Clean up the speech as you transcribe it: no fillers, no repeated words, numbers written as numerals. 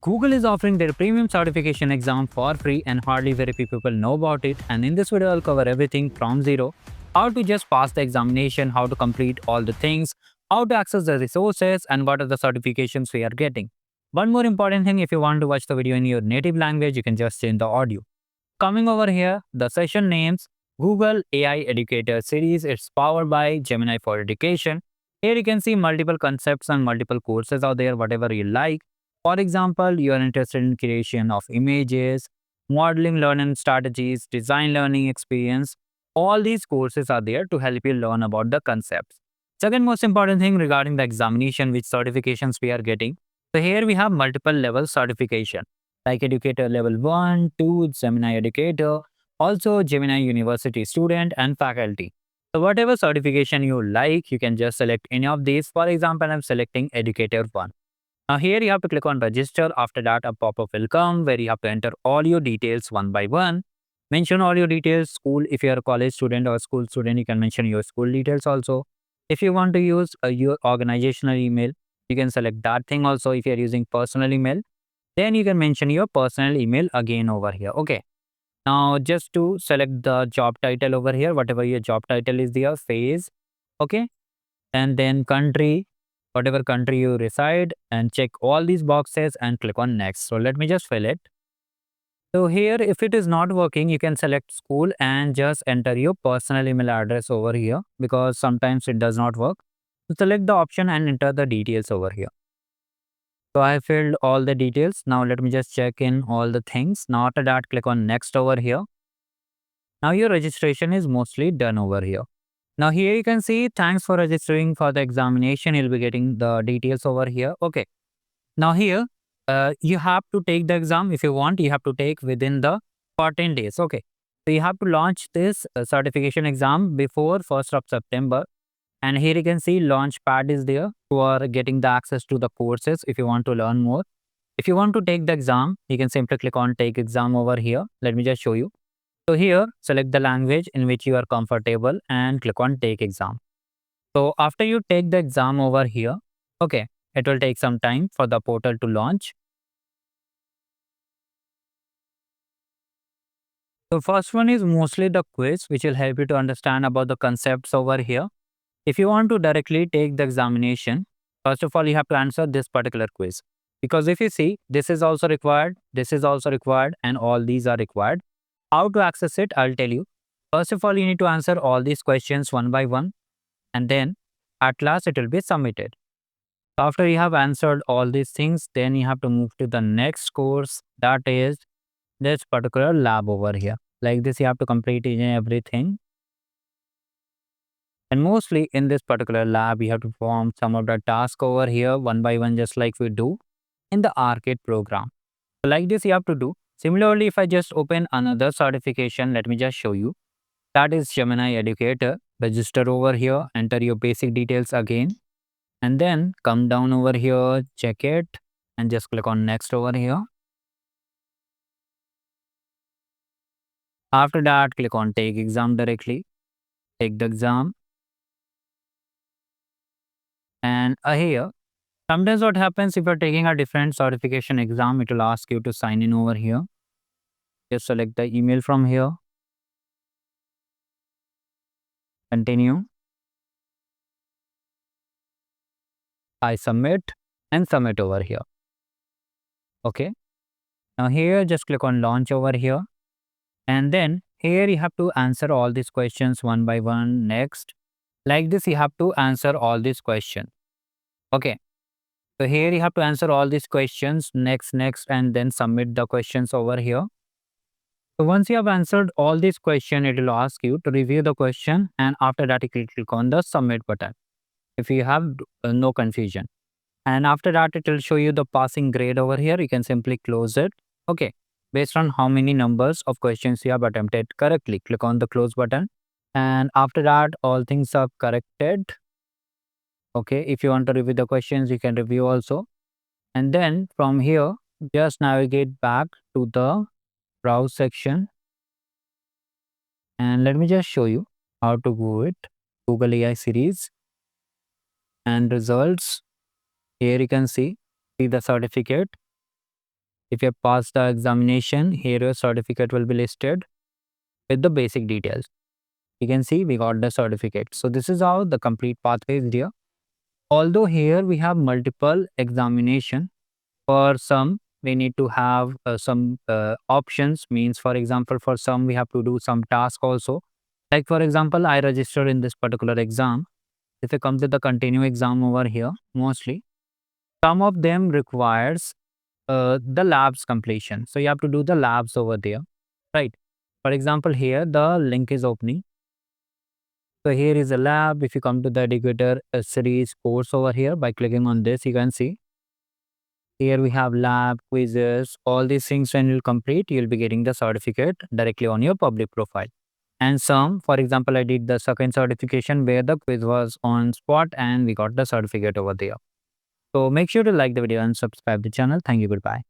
Google is offering their premium certification exam for free and hardly very few people know about it. And in this video, I'll cover everything from zero. How to just pass the examination, how to complete all the things, how to access the resources, and what are the certifications we are getting. One more important thing, if you want to watch the video in your native language, you can just change the audio. Coming over here, the session names Google AI Educator Series. It's powered by Gemini for Education. Here you can see multiple concepts and multiple courses out there, whatever you like. For example, you are interested in creation of images, modeling learning strategies, design learning experience. All these courses are there to help you learn about the concepts. Second most important thing regarding the examination, which certifications we are getting. So here we have multiple level certification like Educator Level 1, 2, Gemini Educator, also Gemini University student and faculty. So whatever certification you like, you can just select any of these. For example, I'm selecting Educator 1. Now here you have to click on register. After that, a pop-up will come where you have to enter all your details one by one. Mention all your details, school, if you are a college student or school student, you can mention your school details also. If you want to use your organizational email, you can select that thing also. If you are using personal email, then you can mention your personal email again over here. Okay. Now just to select the job title over here, whatever your job title is there, phase. Okay. And then country, whatever country you reside, and check all these boxes and click on next. So let me just fill it. So here, if it is not working, you can select school and just enter your personal email address over here because sometimes it does not work. So select the option and enter the details over here. So I filled all the details. Now let me just check in all the things. Now after that, click on next over here. Now your registration is mostly done over here. Now here you can see thanks for registering for the examination. You'll be getting the details over here. Okay. Now here you have to take the exam. If you want, you have to take within the 14 days. Okay. So you have to launch this certification exam before 1st of September. And here you can see launch pad is there for getting the access to the courses if you want to learn more. If you want to take the exam, you can simply click on take exam over here. Let me just show you. So here, select the language in which you are comfortable and click on take exam. So after you take the exam over here, okay, it will take some time for the portal to launch. So first one is mostly the quiz, which will help you to understand about the concepts over here. If you want to directly take the examination, first of all, you have to answer this particular quiz. Because if you see, this is also required, this is also required, and all these are required. How to access it, I'll tell you. First of all, you need to answer all these questions one by one, and then at last it will be submitted. After you have answered all these things, then you have to move to the next course, that is this particular lab over here. Like this, you have to complete each and everything. And mostly in this particular lab, you have to perform some of the tasks over here one by one, just like we do in the arcade program. So like this, you have to do. Similarly, if I just open another certification, let me just show you. That is Gemini Educator. Register over here, enter your basic details again, and then come down over here, check it, and just click on next over here. After that, click on take exam directly. Take the exam. And here, sometimes what happens if you're taking a different certification exam, it will ask you to sign in over here. Just select the email from here. Continue. I submit and submit over here. Okay. Now here, just click on launch over here. And then here you have to answer all these questions one by one. Next. Like this, you have to answer all these questions. Okay. So here you have to answer all these questions. Next, and then submit the questions over here. So once you have answered all these questions, it will ask you to review the question, and after that, you can click on the submit button if you have no confusion. And after that, it will show you the passing grade over here. You can simply close it. Okay. Based on how many numbers of questions you have attempted correctly, click on the close button. And after that, all things are corrected. Okay. If you want to review the questions, you can review also. And then from here, just navigate back to the browse section. And let me just show you how to do it. Google AI series and results. Here you can see the certificate. If you have passed the examination, here your certificate will be listed with the basic details. You can see we got the certificate. So this is how the complete pathway is here. Although here we have multiple examination, for some we need to have some options, means for example for some we have to do some task also. Like for example, I registered in this particular exam. If I come to the continue exam over here, mostly some of them requires the labs completion. So you have to do the labs over there, right? For example, here the link is opening. So here is a lab. If you come to the educator series course over here, by clicking on this, you can see here we have lab, quizzes, all these things. When you complete, you'll be getting the certificate directly on your public profile. And some, for example, I did the second certification where the quiz was on spot and we got the certificate over there. So make sure to like the video and subscribe the channel. Thank you. Goodbye.